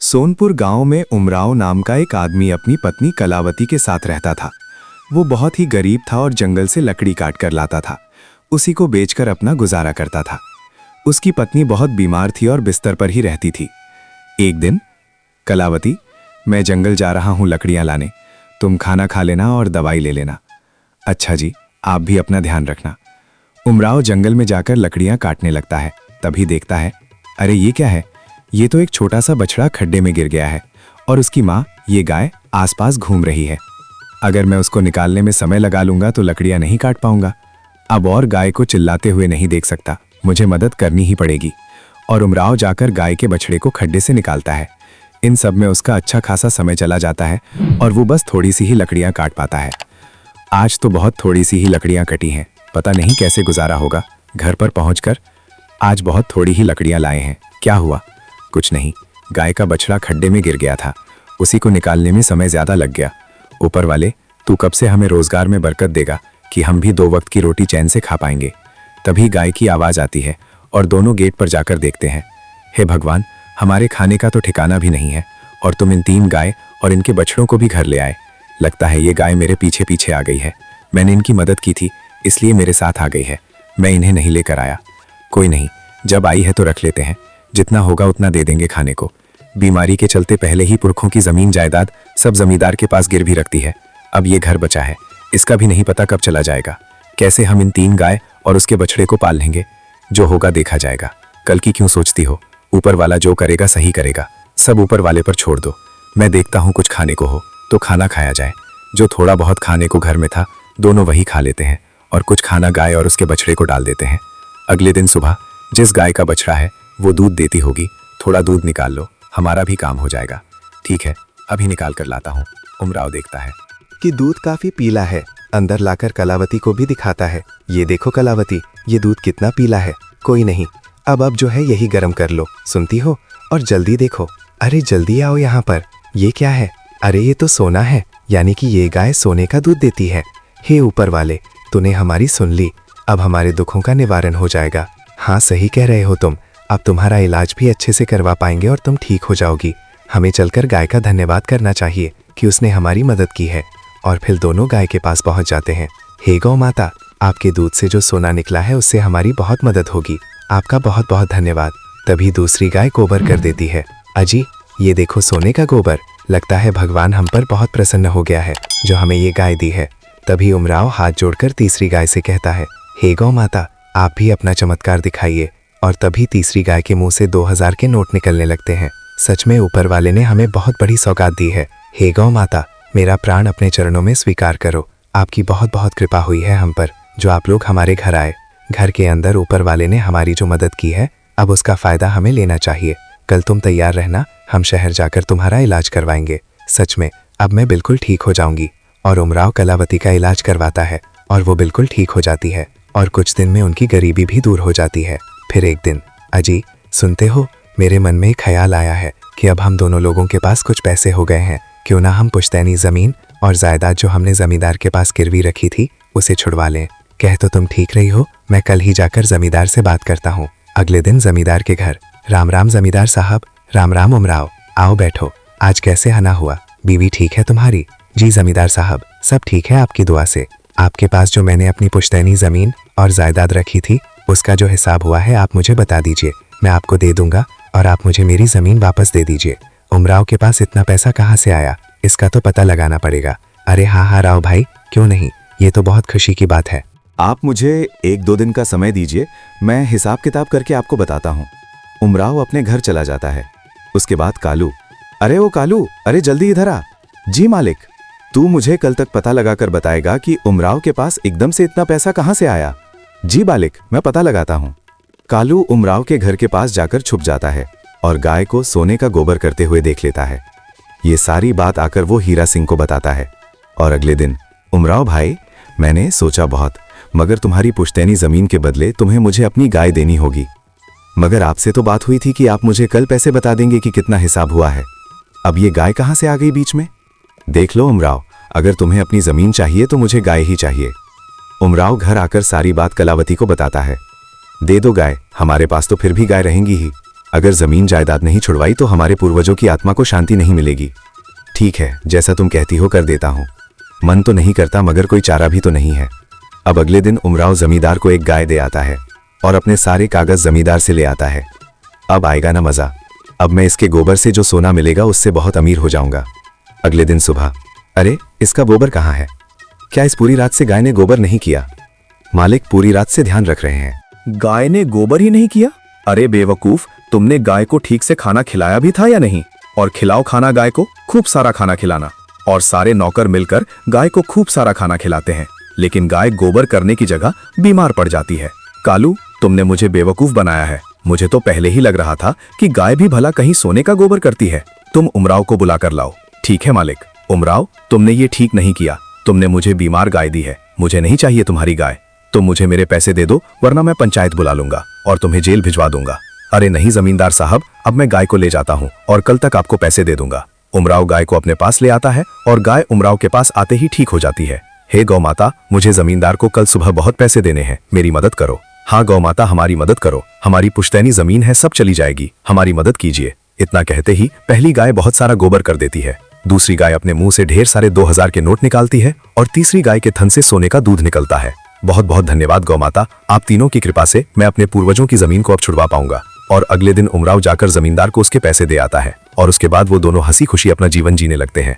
सोनपुर गांव में उमराव नाम का एक आदमी अपनी पत्नी कलावती के साथ रहता था। वो बहुत ही गरीब था और जंगल से लकड़ी काट कर लाता था। उसी को बेचकर अपना गुजारा करता था। उसकी पत्नी बहुत बीमार थी और बिस्तर पर ही रहती थी। एक दिन, कलावती, मैं जंगल जा रहा हूँ लकड़ियाँ लाने, तुम खाना खा लेना और दवाई ले लेना। अच्छा जी, आप भी अपना ध्यान रखना। उमराव जंगल में जाकर लकड़ियाँ काटने लगता है। तभी देखता है, अरे ये क्या है? ये तो एक छोटा सा बछड़ा खड्डे में गिर गया है और उसकी माँ, ये गाय, आसपास घूम रही है। अगर मैं उसको निकालने में समय लगा लूंगा तो लकड़ियाँ नहीं काट पाऊंगा। अब और गाय को चिल्लाते हुए नहीं देख सकता, मुझे मदद करनी ही पड़ेगी। और उमराव जाकर गाय के बछड़े को खड्डे से निकालता है। इन सब में उसका अच्छा खासा समय चला जाता है और वो बस थोड़ी सी ही लकड़ियाँ काट पाता है। आज तो बहुत थोड़ी सी ही लकड़ियाँ कटी हैं, पता नहीं कैसे गुजारा होगा। घर पर पहुंचकर, आज बहुत थोड़ी ही लकड़ियाँ लाए हैं, क्या हुआ? कुछ नहीं, गाय का बछड़ा खड्डे में गिर गया था, उसी को निकालने में समय ज्यादा लग गया। ऊपर वाले, तू कब से हमें रोजगार में बरकत देगा कि हम भी 2 वक्त की रोटी चैन से खा पाएंगे। तभी गाय की आवाज आती है और दोनों गेट पर जाकर देखते हैं। हे भगवान, हमारे खाने का तो ठिकाना भी नहीं है और तुम इन 3 गाय और इनके बछड़ों को भी घर ले आए। लगता है ये गाय मेरे पीछे पीछे आ गई है। मैंने इनकी मदद की थी, इसलिए मेरे साथ आ गई है। मैं इन्हें नहीं लेकर आया। कोई नहीं, जब आई है तो रख लेते हैं, जितना होगा उतना दे देंगे खाने को। बीमारी के चलते पहले ही पुरखों की जमीन जायदाद सब जमींदार के पास गिरवी रखती है। अब ये घर बचा है, इसका भी नहीं पता कब चला जाएगा। कैसे हम इन 3 गाय और उसके बछड़े को पाल लेंगे? जो होगा देखा जाएगा। कल की क्यों सोचती हो? ऊपर वाला जो करेगा सही करेगा। सब ऊपर वाले पर छोड़ दो। मैं देखता हूँ कुछ खाने को हो तो खाना खाया जाए। जो थोड़ा बहुत खाने को घर में था, दोनों वही खा लेते हैं और कुछ खाना गाय और उसके बछड़े को डाल देते हैं। अगले दिन सुबह, जिस गाय का बछड़ा है वो दूध देती होगी, थोड़ा दूध निकाल लो, हमारा भी काम हो जाएगा। ठीक है, अभी निकाल कर लाता हूँ। उमराव देखता है कि दूध काफी पीला है। अंदर लाकर कलावती को भी दिखाता है। ये देखो कलावती, ये दूध कितना पीला है। कोई नहीं, अब जो है यही गर्म कर लो, सुनती हो? और जल्दी देखो। अरे जल्दी आओ यहाँ पर। ये क्या है? अरे ये तो सोना है, यानी कि ये गाय सोने का दूध देती है। हे ऊपर वाले, तूने हमारी सुन ली। अब हमारे दुखों का निवारण हो जाएगा। हाँ, सही कह रहे हो तुम। अब तुम्हारा इलाज भी अच्छे से करवा पाएंगे और तुम ठीक हो जाओगी। हमें चलकर गाय का धन्यवाद करना चाहिए कि उसने हमारी मदद की है। और फिर दोनों गाय के पास पहुंच जाते हैं। हे गौ माता, आपके दूध से जो सोना निकला है उससे हमारी बहुत मदद होगी। आपका बहुत बहुत धन्यवाद। तभी दूसरी गाय गोबर कर देती है। अजी, ये देखो सोने का गोबर। लगता है भगवान हम पर बहुत प्रसन्न हो गया है जो हमें ये गाय दी है। तभी उमराव हाथ जोड़कर तीसरी गाय से कहता है, हे गौ माता, आप भी अपना चमत्कार दिखाइए। और तभी तीसरी गाय के मुंह से 2000 के नोट निकलने लगते हैं। सच में ऊपर वाले ने हमें बहुत बड़ी सौगात दी है। हे गौ माता, मेरा प्राण अपने चरणों में स्वीकार करो। आपकी बहुत बहुत कृपा हुई है हम पर, जो आप लोग हमारे घर आए। घर के अंदर ऊपर वाले ने हमारी जो मदद की है, अब उसका फायदा हमें लेना चाहिए। कल तुम तैयार रहना, हम शहर जाकर तुम्हारा इलाज करवाएंगे। सच में अब मैं बिल्कुल ठीक हो जाऊंगी। और उमराव कलावती का इलाज करवाता है और वो बिल्कुल ठीक हो जाती है और कुछ दिन में उनकी गरीबी भी दूर हो जाती है। फिर एक दिन, अजी सुनते हो, मेरे मन में एक ख्याल आया है कि अब हम दोनों लोगों के पास कुछ पैसे हो गए हैं, क्यों ना हम पुश्तैनी जमीन और जायदाद जो हमने जमींदार के पास गिरवी रखी थी उसे छुड़वा लें। कह तो तुम ठीक रही हो, मैं कल ही जाकर जमींदार से बात करता हूँ। अगले दिन जमींदार के घर। राम राम जमींदार साहब। राम राम उमराव, आओ बैठो। आज कैसे आना हुआ? बीवी ठीक है तुम्हारी? जी जमींदार साहब, सब ठीक है आपकी दुआ से। आपके पास जो मैंने अपनी पुश्तैनी जमीन और जायदाद रखी थी उसका जो हिसाब हुआ है आप मुझे बता दीजिए, मैं आपको दे दूंगा और आप मुझे मेरी जमीन वापस दे दीजिए। उमराव के पास इतना पैसा कहाँ से आया, इसका तो पता लगाना पड़ेगा। अरे हाँ राव भाई, क्यों नहीं, ये तो बहुत खुशी की बात है। आप मुझे 1-2 दिन का समय दीजिए, मैं हिसाब किताब करके आपको बताता हूँ। उमराव अपने घर चला जाता है। उसके बाद कालू, अरे ओ कालू, अरे जल्दी इधर आ। जी मालिक। तू मुझे कल तक पता लगाकर बताएगा कि उमराव के पास एकदम से इतना पैसा कहाँ से आया। जी मालिक, मैं पता लगाता हूँ। कालू उमराव के घर के पास जाकर छुप जाता है और गाय को सोने का गोबर करते हुए देख लेता है। ये सारी बात आकर वो हीरा सिंह को बताता है। और अगले दिन, उमराव भाई, मैंने सोचा बहुत, मगर तुम्हारी पुश्तैनी जमीन के बदले तुम्हें मुझे अपनी गाय देनी होगी। मगर आपसे तो बात हुई थी कि आप मुझे कल पैसे बता देंगे कि कितना हिसाब हुआ है। अब ये गाय कहाँ से आ गई बीच में? देख लो उमराव, अगर तुम्हें अपनी जमीन चाहिए तो मुझे गाय ही चाहिए। उमराव घर आकर सारी बात कलावती को बताता है। दे दो गाय, हमारे पास तो फिर भी गाय रहेंगी ही। अगर जमीन जायदाद नहीं छुड़वाई तो हमारे पूर्वजों की आत्मा को शांति नहीं मिलेगी। ठीक है, जैसा तुम कहती हो कर देता हूँ। मन तो नहीं करता मगर कोई चारा भी तो नहीं है। अब अगले दिन उमराव जमींदार को एक गाय दे आता है और अपने सारे कागज जमींदार से ले आता है। अब आएगा ना मजा। अब मैं इसके गोबर से जो सोना मिलेगा उससे बहुत अमीर हो जाऊंगा। अगले दिन सुबह, अरे इसका गोबर कहाँ है? क्या इस पूरी रात से गाय ने गोबर नहीं किया? मालिक पूरी रात से ध्यान रख रहे हैं। गाय ने गोबर ही नहीं किया? अरे बेवकूफ, तुमने गाय को ठीक से खाना खिलाया भी था या नहीं? और खिलाओ खाना गाय को, खूब सारा खाना खिलाना। और सारे नौकर मिलकर गाय को खूब सारा खाना खिलाते हैं, लेकिन गाय गोबर करने की जगह बीमार पड़ जाती है। कालू, तुमने मुझे बेवकूफ बनाया है। मुझे तो पहले ही लग रहा था कि गाय भी भला कहीं सोने का गोबर करती है। तुम उमराव को बुला कर लाओ। ठीक है मालिक। उमराव, तुमने ये ठीक नहीं किया। तुमने मुझे बीमार गाय दी है। मुझे नहीं चाहिए तुम्हारी गाय। तुम मुझे मेरे पैसे दे दो, वरना मैं पंचायत बुला लूंगा और तुम्हें जेल भिजवा दूंगा। अरे नहीं जमींदार साहब, अब मैं गाय को ले जाता हूँ और कल तक आपको पैसे दे दूंगा। उमराव गाय को अपने पास ले आता है और गाय उमराव के पास आते ही ठीक हो जाती है। हे गौ माता, मुझे जमींदार को कल सुबह बहुत पैसे देने हैं, मेरी मदद करो। हाँ गौ माता, हमारी मदद करो। हमारी पुश्तैनी जमीन है, सब चली जाएगी, हमारी मदद कीजिए। इतना कहते ही पहली गाय बहुत सारा गोबर कर देती है। दूसरी गाय अपने मुंह से ढेर सारे 2000 के नोट निकालती है और तीसरी गाय के थन से सोने का दूध निकलता है। बहुत बहुत धन्यवाद गौ माता, आप तीनों की कृपा से मैं अपने पूर्वजों की जमीन को अब छुड़वा पाऊंगा। और अगले दिन उमराव जाकर जमींदार को उसके पैसे दे आता है और उसके बाद वो दोनों हंसी खुशी अपना जीवन जीने लगते हैं।